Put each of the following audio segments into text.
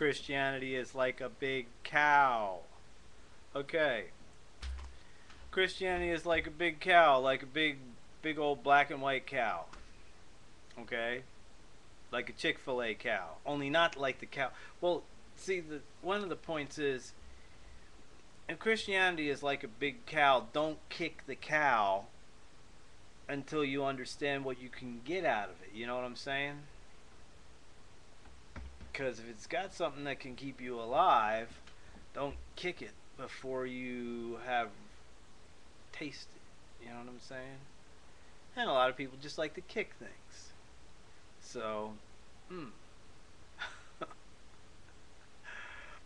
Christianity is like a big cow. Okay. Christianity is like a big cow, like a big old black and white cow. Okay? Like a Chick-fil-A cow. Only not like the cow. Well, see, one of the points is, if Christianity is like a big cow, don't kick the cow until you understand what you can get out of it. You know what I'm saying? Because if it's got something that can keep you alive, don't kick it before you have tasted. You know what I'm saying? And a lot of people just like to kick things. So, hmm.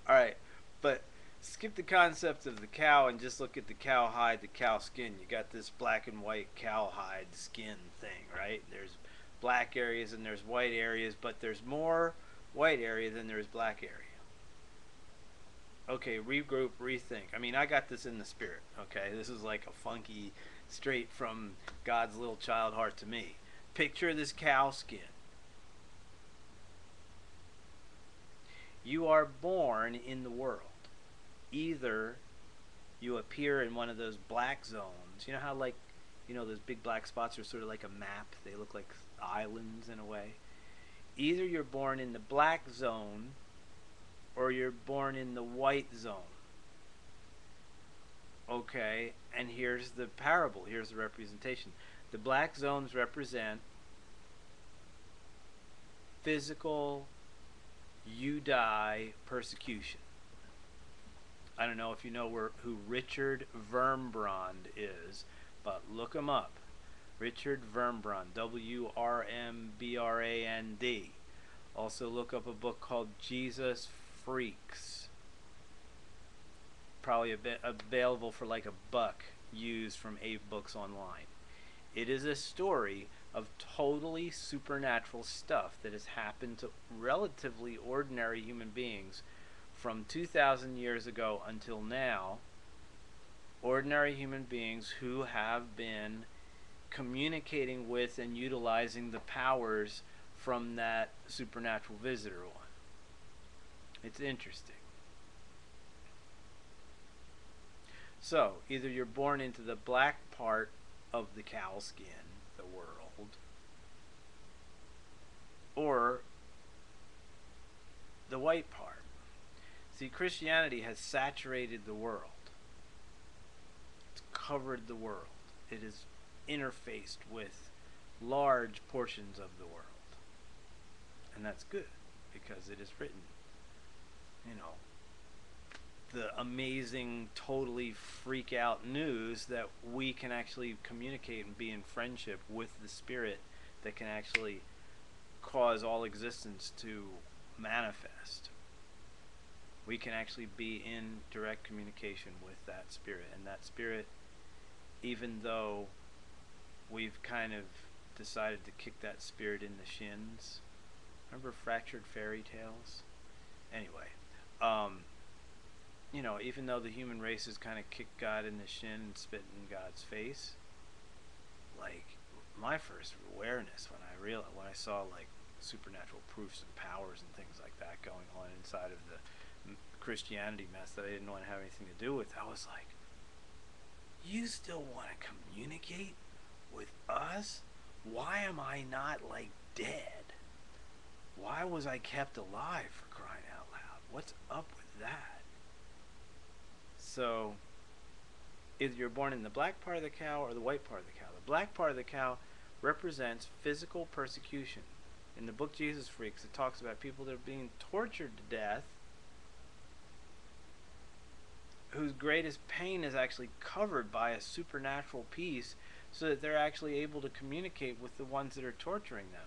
Alright, but skip the concept of the cow and just look at the cow hide, the cow skin. You got this black and white cow hide skin thing, right? There's black areas and there's white areas, but there's more white area than there's black area. Okay, regroup, rethink. I mean, I got this in the spirit, okay? This is like a funky, straight from God's little child heart to me. Picture this cow skin. You are born in the world. Either you appear in one of those black zones. You know how, like, those big black spots are sort of like a map? They look like islands in a way. Either you're born in the black zone or you're born in the white zone. Okay, and here's the parable. Here's the representation. The black zones represent physical, you die persecution. I don't know if you know who Richard Wurmbrand is, but look him up. Richard Wurmbrand, W-R-M-B-R-A-N-D. Also look up a book called Jesus Freaks. Probably a bit available for like $1 used from Abe Books Online. It is a story of totally supernatural stuff that has happened to relatively ordinary human beings from 2,000 years ago until now. Ordinary human beings who have been communicating with and utilizing the powers from that supernatural visitor one. It's interesting. So, either you're born into the black part of the cow skin, the world, or the white part. See, Christianity has saturated the world. It's covered the world. It is interfaced with large portions of the world. And that's good, because it is written, the amazing, totally freak out news that we can actually communicate and be in friendship with the spirit that can actually cause all existence to manifest. We can actually be in direct communication with that spirit, and that spirit, even though we've kind of decided to kick that spirit in the shins. Remember Fractured Fairy Tales? Anyway, even though the human race has kind of kicked God in the shin and spit in God's face, like, my first awareness when I saw like supernatural proofs and powers and things like that going on inside of the Christianity mess that I didn't want to have anything to do with, I was like, you still want to communicate with us? Why am I not, like, dead? Why was I kept alive, for crying out loud? What's up with that? So, either you're born in the black part of the cow or the white part of the cow. The black part of the cow represents physical persecution. In the book Jesus Freaks, it talks about people that are being tortured to death, whose greatest pain is actually covered by a supernatural peace, so that they're actually able to communicate with the ones that are torturing them,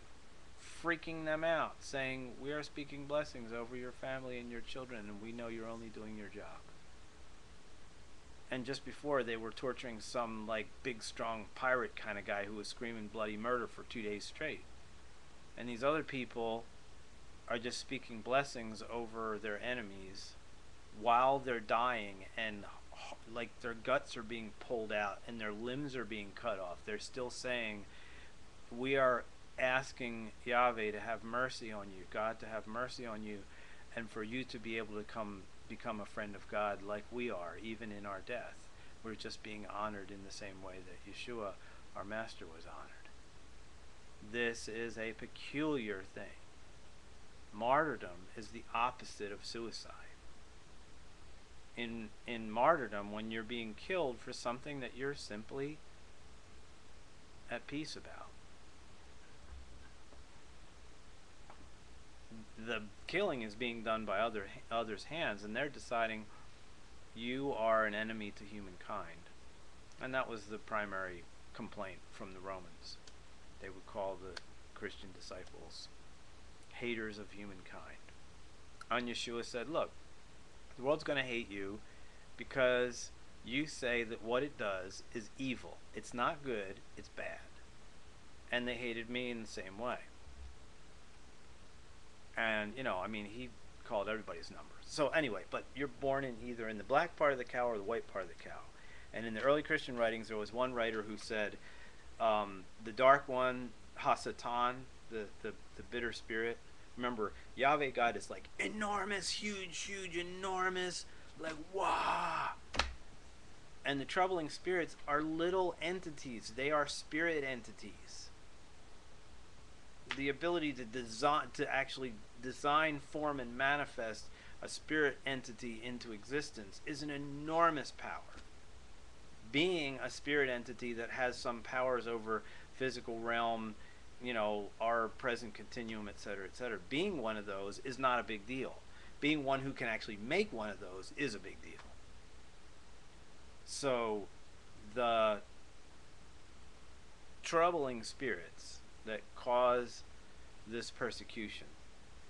freaking them out, saying, we are speaking blessings over your family and your children, and we know you're only doing your job. And just before, they were torturing some like big strong pirate kind of guy who was screaming bloody murder for 2 days straight. And these other people are just speaking blessings over their enemies while they're dying, and like their guts are being pulled out and their limbs are being cut off. They're still saying, we are asking Yahweh to have mercy on you, God to have mercy on you. and for you to be able to become a friend of God like we are, even in our death. We're just being honored in the same way that Yeshua, our master, was honored. This is a peculiar thing. Martyrdom is the opposite of suicide. In martyrdom, when you're being killed for something that you're simply at peace about, the killing is being done by others' hands, and they're deciding you are an enemy to humankind. And that was the primary complaint from the Romans. They would call the Christian disciples haters of humankind. And Yeshua said, look, the world's going to hate you because you say that what it does is evil. It's not good, it's bad. And they hated me in the same way. And, he called everybody's number. So anyway, but you're born in either in the black part of the cow or the white part of the cow. And in the early Christian writings, there was one writer who said, the dark one, Hasatan, the bitter spirit. Remember, Yahweh God is like enormous, huge, enormous, like wow. And the troubling spirits are little entities. They are spirit entities. The ability to actually design, form, and manifest a spirit entity into existence is an enormous power. Being a spirit entity that has some powers over physical realm, our present continuum, etc., being one of those is not a big deal. Being one who can actually make one of those is a big deal. So the troubling spirits that cause this persecution,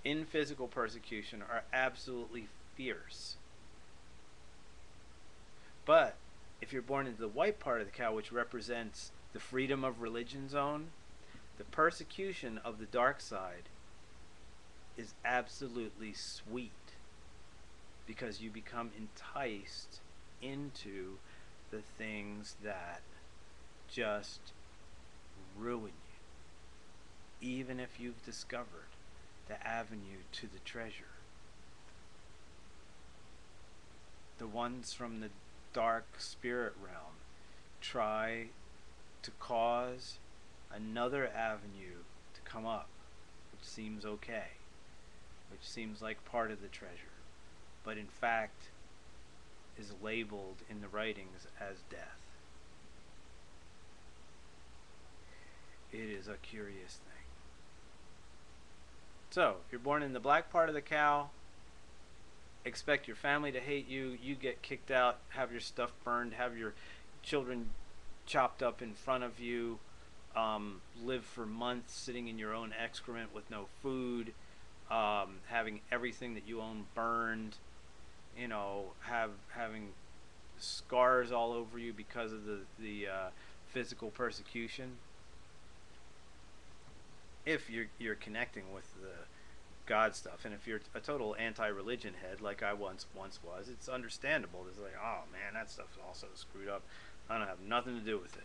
in physical persecution, are absolutely fierce. But if you're born into the white part of the cow, which represents the freedom of religion zone, the persecution of the dark side is absolutely sweet, because you become enticed into the things that just ruin you, even if you've discovered the avenue to the treasure. The ones from the dark spirit realm try to cause another avenue to come up, which seems okay, which seems like part of the treasure, but in fact is labeled in the writings as death. It is a curious thing. So, if you're born in the black part of the cow, expect your family to hate you, you get kicked out, have your stuff burned, have your children chopped up in front of you, live for months sitting in your own excrement with no food, having everything that you own burned, having scars all over you because of the physical persecution. If you're connecting with the God stuff, and if you're a total anti-religion head like I once was, it's understandable. It's like, oh man, that stuff's all so screwed up. I don't have nothing to do with it.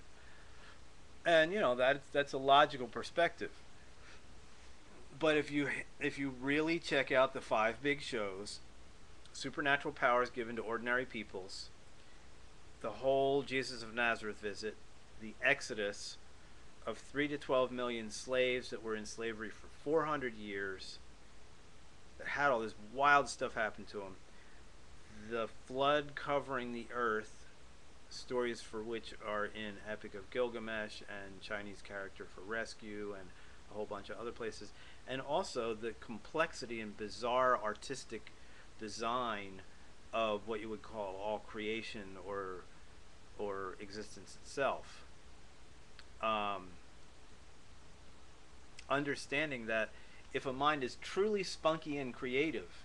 And that's a logical perspective. But if you really check out the 5 big shows, supernatural powers given to ordinary peoples, the whole Jesus of Nazareth visit, the Exodus of 3 to 12 million slaves that were in slavery for 400 years, that had all this wild stuff happen to them, the flood covering the earth, stories for which are in Epic of Gilgamesh and Chinese character for rescue and a whole bunch of other places, and also the complexity and bizarre artistic design of what you would call all creation or existence itself. Understanding that if a mind is truly spunky and creative,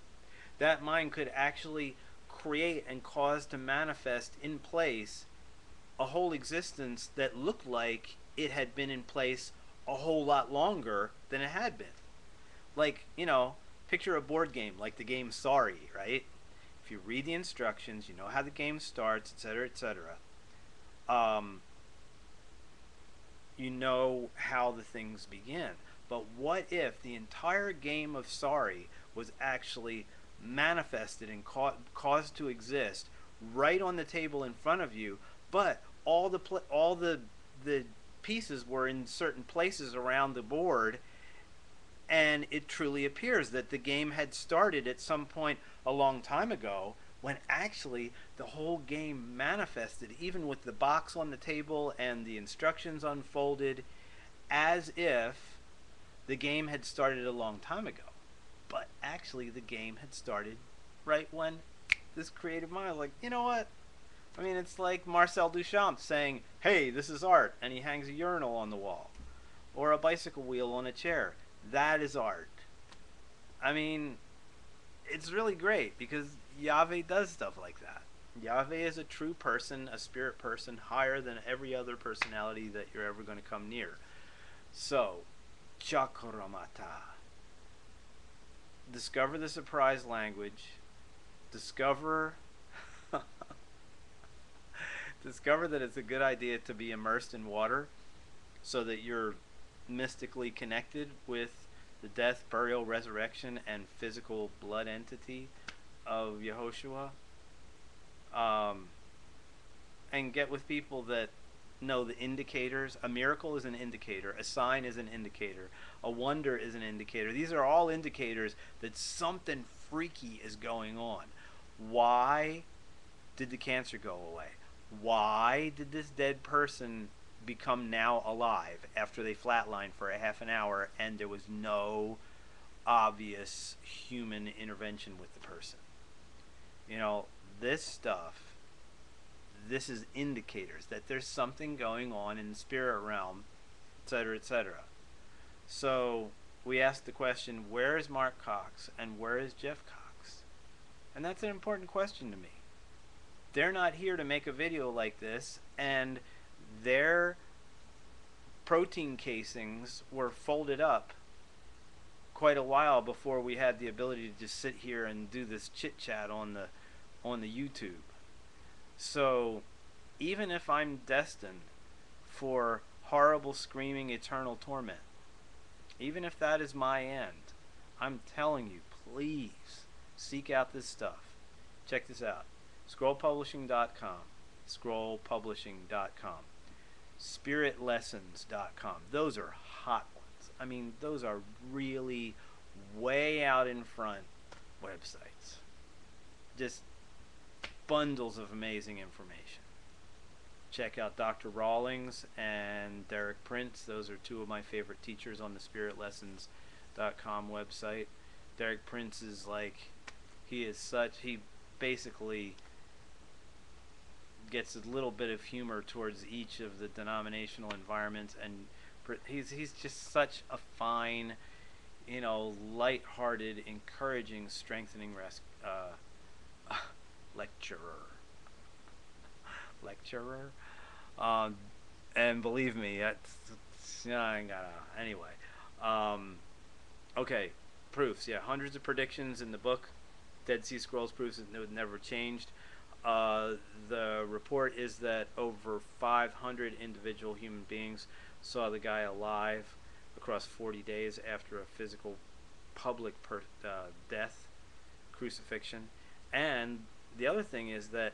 that mind could actually create and cause to manifest in place a whole existence that looked like it had been in place a whole lot longer than it had been. Like, picture a board game like the game Sorry, right? If you read the instructions, you know how the game starts, etc., etc. You know how the things begin. But what if the entire game of Sorry was actually manifested and caused to exist right on the table in front of you, but all the pieces were in certain places around the board, and it truly appears that the game had started at some point a long time ago, when actually the whole game manifested, even with the box on the table and the instructions unfolded, as if the game had started a long time ago. But actually, the game had started right when this creative mind was like, you know what? I mean, it's like Marcel Duchamp saying, hey, this is art, and he hangs a urinal on the wall, or a bicycle wheel on a chair. That is art. I mean, it's really great because Yahweh does stuff like that. Yahweh is a true person, a spirit person, higher than every other personality that you're ever going to come near. So, Chakramata. Discover the surprise language. Discover discover that it's a good idea to be immersed in water so that you're mystically connected with the death, burial, resurrection, and physical blood entity of Yehoshua. And get with people that know the indicators. A miracle is an indicator. A sign is an indicator. A wonder is an indicator. These are all indicators that something freaky is going on. Why did the cancer go away? Why did this dead person become now alive after they flatlined for a half an hour and there was no obvious human intervention with the person? You know, this stuff, this is indicators that there's something going on in the spirit realm, etc., etc. So we asked the question, where is Mark Cox and where is Jeff Cox? And that's an important question to me. They're not here to make a video like this, and their protein casings were folded up quite a while before we had the ability to just sit here and do this chit chat on the YouTube. So even if I'm destined for horrible screaming eternal torment, even if that is my end, I'm telling you, please seek out this stuff. Check this out. Scrollpublishing.com, scrollpublishing.com, spiritlessons.com. Those are hot ones. I mean, those are really way out in front websites. Just bundles of amazing information. Check out Dr. Rawlings and Derek Prince. Those are two of my favorite teachers on the spiritlessons.com website. Derek Prince is like, he basically gets a little bit of humor towards each of the denominational environments, and he's just such a fine, light-hearted, encouraging, strengthening lecturer. And believe me, I ain't gotta. Anyway, okay, proofs. Yeah, hundreds of predictions in the book. Dead Sea Scrolls proofs it never changed. The report is that over 500 individual human beings saw the guy alive across 40 days after a physical public death, crucifixion. And the other thing is that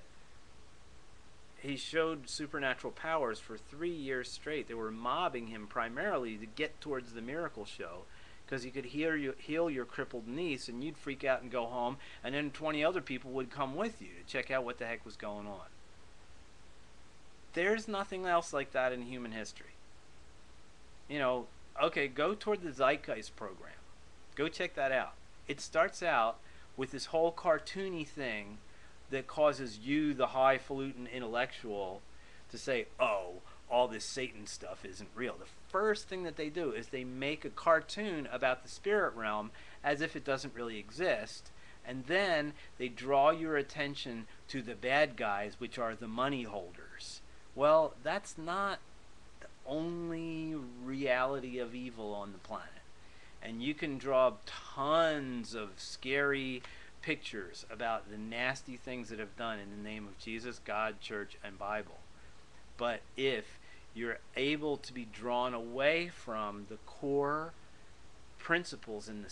he showed supernatural powers for 3 years straight. They were mobbing him primarily to get towards the miracle show, because he could heal your crippled niece, and you'd freak out and go home, and then 20 other people would come with you to check out what the heck was going on. There's nothing else like that in human history. Okay, go toward the Zeitgeist program. Go check that out. It starts out with this whole cartoony thing that causes you, the highfalutin intellectual, to say, oh, all this Satan stuff isn't real. The first thing that they do is they make a cartoon about the spirit realm as if it doesn't really exist, and then they draw your attention to the bad guys, which are the money holders. Well, that's not the only reality of evil on the planet. And you can draw tons of scary pictures about the nasty things that have done in the name of Jesus, God, church, and Bible. But if you're able to be drawn away from the core principles in the